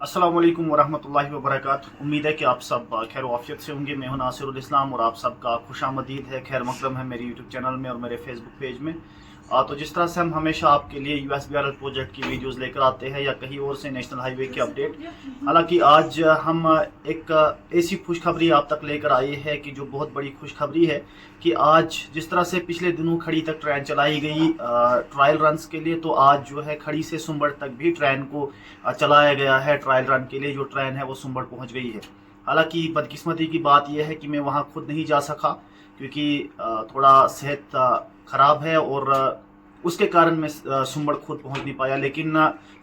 अस्सलाम वालेकुम वरहमतुल्लाहि वबरकातुहू। उम्मीद है कि आप सब खैर आफियत से होंगे। मैं हूं नासिरुल इस्लाम और आप सबका खुशामदीद है, खैर मकदम है मेरे यूट्यूब चैनल में और मेरे फेसबुक पेज में। तो जिस तरह से हम हमेशा आपके लिए USBRL प्रोजेक्ट की वीडियोस लेकर आते हैं या कहीं और से नेशनल हाईवे की अपडेट, हालांकि आज हम एक ऐसी खुशखबरी आप तक लेकर आए हैं कि जो बहुत बड़ी खुशखबरी है कि आज जिस तरह से पिछले दिनों खड़ी तक ट्रेन चलाई गई ट्रायल रन्स के लिए, तो आज जो है खड़ी से सुंबड़ तक भी ट्रेन को चलाया गया है ट्रायल रन के लिए। जो ट्रेन है वो सुंबड़ पहुंच गई है। हालांकि बदकिस्मती की बात यह है कि मैं वहां खुद नहीं जा सका क्योंकि थोड़ा सेहत खराब है और उसके कारण मैं सुंबड़ खुद पहुंच नहीं पाया। लेकिन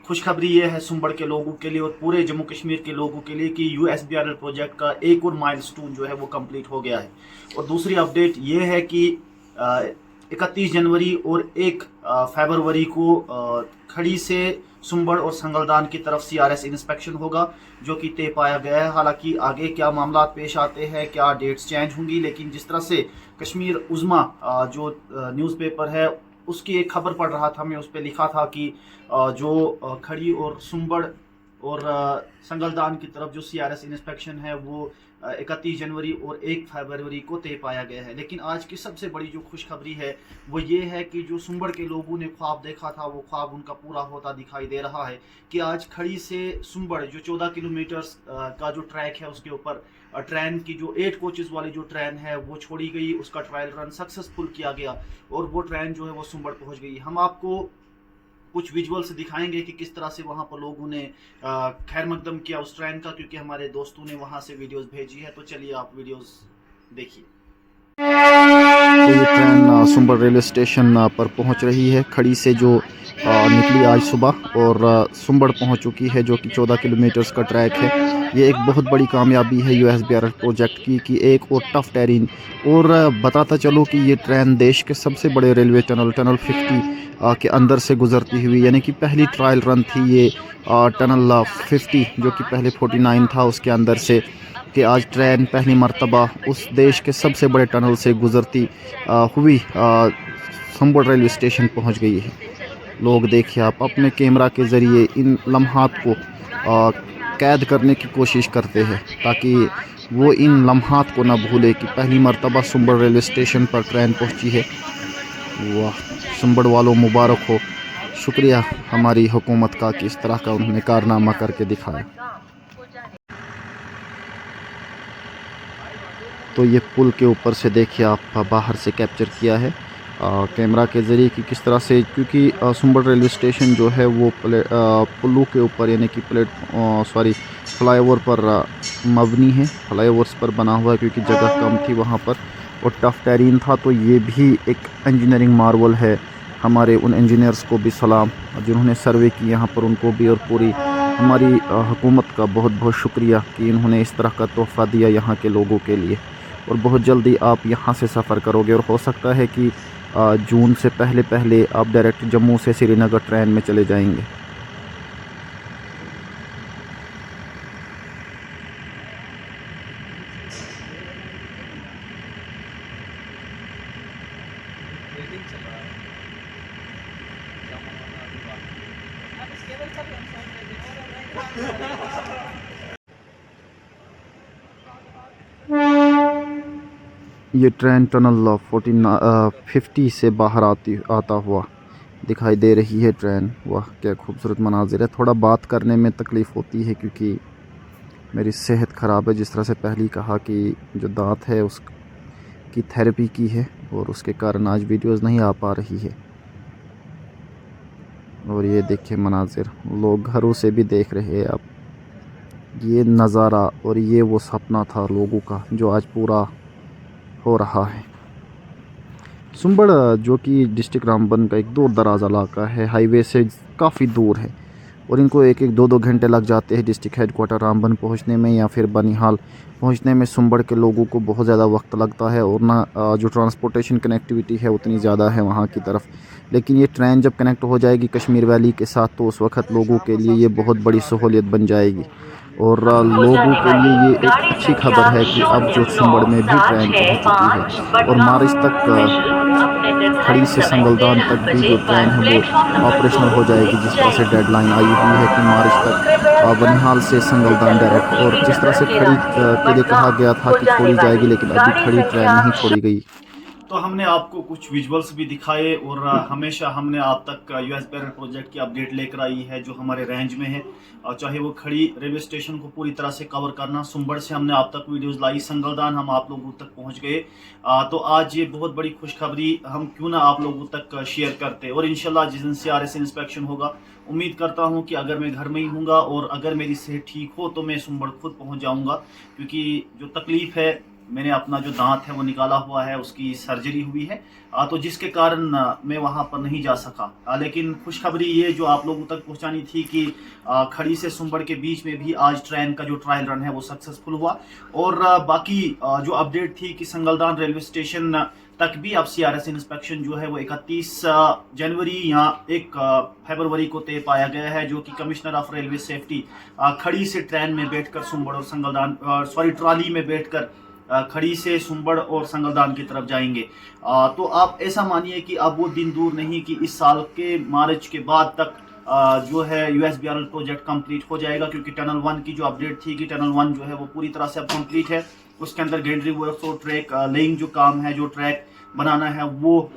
खुशखबरी ये है सुंबड़ के लोगों के लिए और पूरे जम्मू कश्मीर के लोगों के लिए कि USBRL प्रोजेक्ट का एक और माइलस्टोन जो है वो कंप्लीट हो गया है। और दूसरी अपडेट ये है कि 31 जनवरी और 1 फरवरी को खड़ी से सुंबड़ और संगलदान की तरफ CRS इंस्पेक्शन होगा, जो कि तय पाया गया है। हालांकि आगे क्या मामला पेश आते हैं, क्या डेट्स चेंज होंगी, लेकिन जिस तरह से कश्मीर उज़्मा जो न्यूज़पेपर है उसकी एक खबर पढ़ रहा था मैं, उस पर लिखा था कि जो खड़ी और सुंबड़ और संगलदान की तरफ जो CRS इंस्पेक्शन है वो 31 जनवरी और 1 फरवरी को तय पाया गया है। लेकिन आज की सबसे बड़ी जो खुशखबरी है वो ये है कि जो सुंबड़ के लोगों ने ख्वाब देखा था वो ख्वाब उनका पूरा होता दिखाई दे रहा है कि आज खड़ी से सुंबड़ जो 14 किलोमीटर का जो ट्रैक है उसके ऊपर ट्रेन की जो 8 कोचेस वाली जो ट्रेन है वो छोड़ी गई, उसका ट्रायल रन सक्सेसफुल किया गया और वो ट्रेन जो है वो सुंबड़ पहुंच गई। हम आपको कुछ विजुअल्स दिखाएंगे कि किस तरह से वहां पर लोगों ने खैर मकदम किया उस ट्रेन का, क्योंकि हमारे दोस्तों ने वहां से वीडियोस भेजी है। तो चलिए आप वीडियोस देखिए। तो ये ट्रेन सुंबड़ रेलवे स्टेशन पर पहुंच रही है। खड़ी से जो निकली आज सुबह और सुंबड़ पहुंच चुकी है, जो कि 14 किलोमीटर्स का ट्रैक है। ये एक बहुत बड़ी कामयाबी है USBRL प्रोजेक्ट की कि एक और टफ टेरिन। और बताता चलो कि ये ट्रेन देश के सबसे बड़े रेलवे टनल 50 के अंदर से गुजरती हुई, यानी कि पहली ट्रायल रन थी ये टनल 50, जो कि पहले 49 था, उसके अंदर से कि आज ट्रेन पहली मर्तबा उस देश के सबसे बड़े टनल से गुजरती हुई सुंबड़ रेलवे स्टेशन पहुंच गई है। लोग देखिए, आप अपने कैमरा के ज़रिए इन लम्हात को कैद करने की कोशिश करते हैं ताकि वो इन लम्हात को ना भूले कि पहली मर्तबा सुंबड़ रेलवे स्टेशन पर ट्रेन पहुंची है। वाह, सुंबड़ वालों मुबारक हो। शुक्रिया हमारी हुकूमत का कि इस तरह का उन्होंने कारनामा करके दिखाया। तो ये पुल के ऊपर से देखिए, आप बाहर से कैप्चर किया है कैमरा के ज़रिए कि किस तरह से, क्योंकि सुंबड़ रेलवे स्टेशन जो है वो पुलों के ऊपर, यानी कि फ्लाईओवर पर मबनी है, फ्लाईओवर्स पर बना हुआ है क्योंकि जगह कम थी वहाँ पर और टफ टेरिन था। तो ये भी एक इंजीनियरिंग मार्वल है। हमारे उन इंजीनियर्स को भी सलाम जिन्होंने सर्वे की यहाँ पर, उनको भी, और पूरी हमारी हुकूमत का बहुत बहुत शुक्रिया कि इन्होंने इस तरह का तोहफ़ा दिया यहाँ के लोगों के लिए। और बहुत जल्दी आप यहाँ से सफ़र करोगे और हो सकता है कि जून से पहले पहले आप डायरेक्ट जम्मू से श्रीनगर ट्रेन में चले जाएंगे। ये ट्रेन टनल 50 से बाहर आता हुआ दिखाई दे रही है ट्रेन। वाह, क्या खूबसूरत मनाजिर है। थोड़ा बात करने में तकलीफ़ होती है क्योंकि मेरी सेहत ख़राब है। जिस तरह से पहले कहा कि जो दांत है उसकी थेरेपी की है और उसके कारण आज वीडियोस नहीं आ पा रही है। और ये देखिए मनाजिर, लोग घरों से भी देख रहे हैं अब ये नज़ारा, और ये वो सपना था लोगों का जो आज पूरा हो रहा है। सुंबड़ जो कि डिस्ट्रिक्ट रामबन का एक दूर दराज इलाका है, हाईवे से काफ़ी दूर है और इनको एक एक दो दो घंटे लग जाते हैं डिस्ट्रिक्ट हेडक्वार्टर रामबन पहुंचने में या फिर बनिहाल पहुंचने में। सुंबड़ के लोगों को बहुत ज़्यादा वक्त लगता है और ना जो ट्रांसपोर्टेशन कनेक्टिविटी है उतनी ज़्यादा है वहाँ की तरफ। लेकिन ये ट्रेन जब कनेक्ट हो जाएगी कश्मीर वैली के साथ तो उस वक्त लोगों के लिए ये बहुत बड़ी सहूलियत बन जाएगी और लोगों के लिए ये एक अच्छी खबर है कि अब जो सुंबड़ में भी ट्रेन पहुंच चुकी है और मारिच तक खड़ी से संगलदान तक भी जो ट्रेन है वो ऑपरेशनल हो जाएगी। जिस तरह से डेडलाइन आई हुई है कि मार्च तक बनिहाल से संगलदान डायरेक्ट, और जिस तरह से खड़ी के लिए कहा गया था कि छोड़ी जाएगी, लेकिन अभी खड़ी ट्रेन नहीं छोड़ी गई। तो हमने आपको कुछ विजुअल्स भी दिखाए और हमेशा हमने आप तक यूएस बैरल प्रोजेक्ट की अपडेट लेकर आई है जो हमारे रेंज में है, चाहे वो खड़ी रेलवे स्टेशन को पूरी तरह से कवर करना, सुंबड़ से हमने आप तक वीडियोस लाई, संगलदान हम आप लोगों तक पहुंच गए। तो आज ये बहुत बड़ी खुशखबरी हम क्यों ना आप लोगों तक शेयर करते, और इंशाल्लाह जिस दिन CRS इंस्पेक्शन होगा, उम्मीद करता हूं कि अगर मैं घर में ही हूँगा और अगर मेरी सेहत ठीक हो तो मैं सुंबड़ खुद पहुँच जाऊँगा, क्योंकि जो तकलीफ़ है, मैंने अपना जो दांत है वो निकाला हुआ है, उसकी सर्जरी हुई है, तो जिसके कारण मैं वहां पर नहीं जा सका। लेकिन खुशखबरी ये जो आप लोगों तक पहुंचानी थी कि खड़ी से सुंबड़ के बीच में भी आज ट्रेन का जो ट्रायल रन है वो सक्सेसफुल हुआ। और बाकी जो अपडेट थी कि संगलदान रेलवे स्टेशन तक भी अब CRS इंस्पेक्शन जो है वो 31 जनवरी या 1 फरवरी को तय पाया गया है, जो कि कमिश्नर ऑफ रेलवे सेफ्टी खड़ी से ट्रेन में बैठकर सुंबड़ और संगलदान ट्रॉली में बैठकर खड़ी से सुंबड़ और संगलदान की तरफ जाएंगे। तो आप ऐसा मानिए कि अब वो दिन दूर नहीं कि इस साल के मार्च के बाद तक जो है USBRL प्रोजेक्ट कंप्लीट हो जाएगा, क्योंकि टनल 1 की जो अपडेट थी कि टनल 1 जो है वो पूरी तरह से अब कंप्लीट है। उसके अंदर गेंडरी वर्क्स और ट्रैक लेइंग जो काम है, जो ट्रैक बनाना है, वो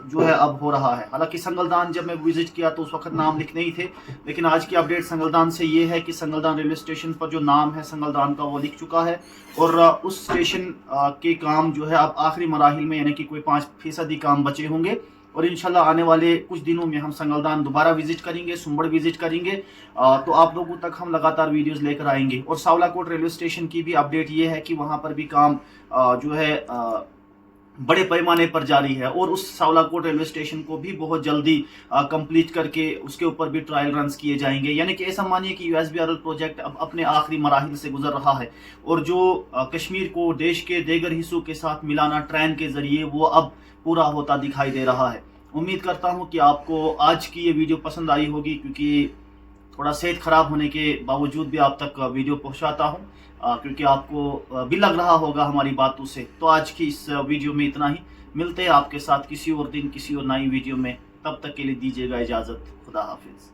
जो है अब हो रहा है। हालांकि संगलदान जब मैं विजिट किया तो उस वक्त नाम लिख नहीं थे, लेकिन आज की अपडेट संगलदान से ये है कि संगलदान रेलवे स्टेशन पर जो नाम है संगलदान का वो लिख चुका है, और उस स्टेशन के काम जो है अब आखिरी मराहिल में, यानी कि कोई 5% काम बचे होंगे, और इंशाल्लाह आने वाले कुछ दिनों में हम संगलदान दोबारा विजिट करेंगे, सुंबड़ विजिट करेंगे। तो आप लोगों तक हम लगातार वीडियोस लेकर आएंगे। और सावलाकोट रेलवे स्टेशन की भी अपडेट ये है कि वहां पर भी काम जो है बड़े पैमाने पर जारी है, और उस सावलाकोट रेलवे स्टेशन को भी बहुत जल्दी कंप्लीट करके उसके ऊपर भी ट्रायल रन्स किए जाएंगे। यानी कि ऐसा मानिए कि USBRL प्रोजेक्ट अब अपने आखिरी मराहिल से गुजर रहा है, और जो कश्मीर को देश के दीगर हिस्सों के साथ मिलाना ट्रेन के जरिए, वो अब पूरा होता दिखाई दे रहा है। उम्मीद करता हूं कि आपको आज की ये वीडियो पसंद आई होगी, क्योंकि थोड़ा सेहत खराब होने के बावजूद भी आप तक वीडियो पहुंचाता हूं, क्योंकि आपको भी लग रहा होगा हमारी बातों से। तो आज की इस वीडियो में इतना ही, मिलते हैं आपके साथ किसी और दिन किसी और नई वीडियो में। तब तक के लिए दीजिएगा इजाज़त। खुदा हाफिज़।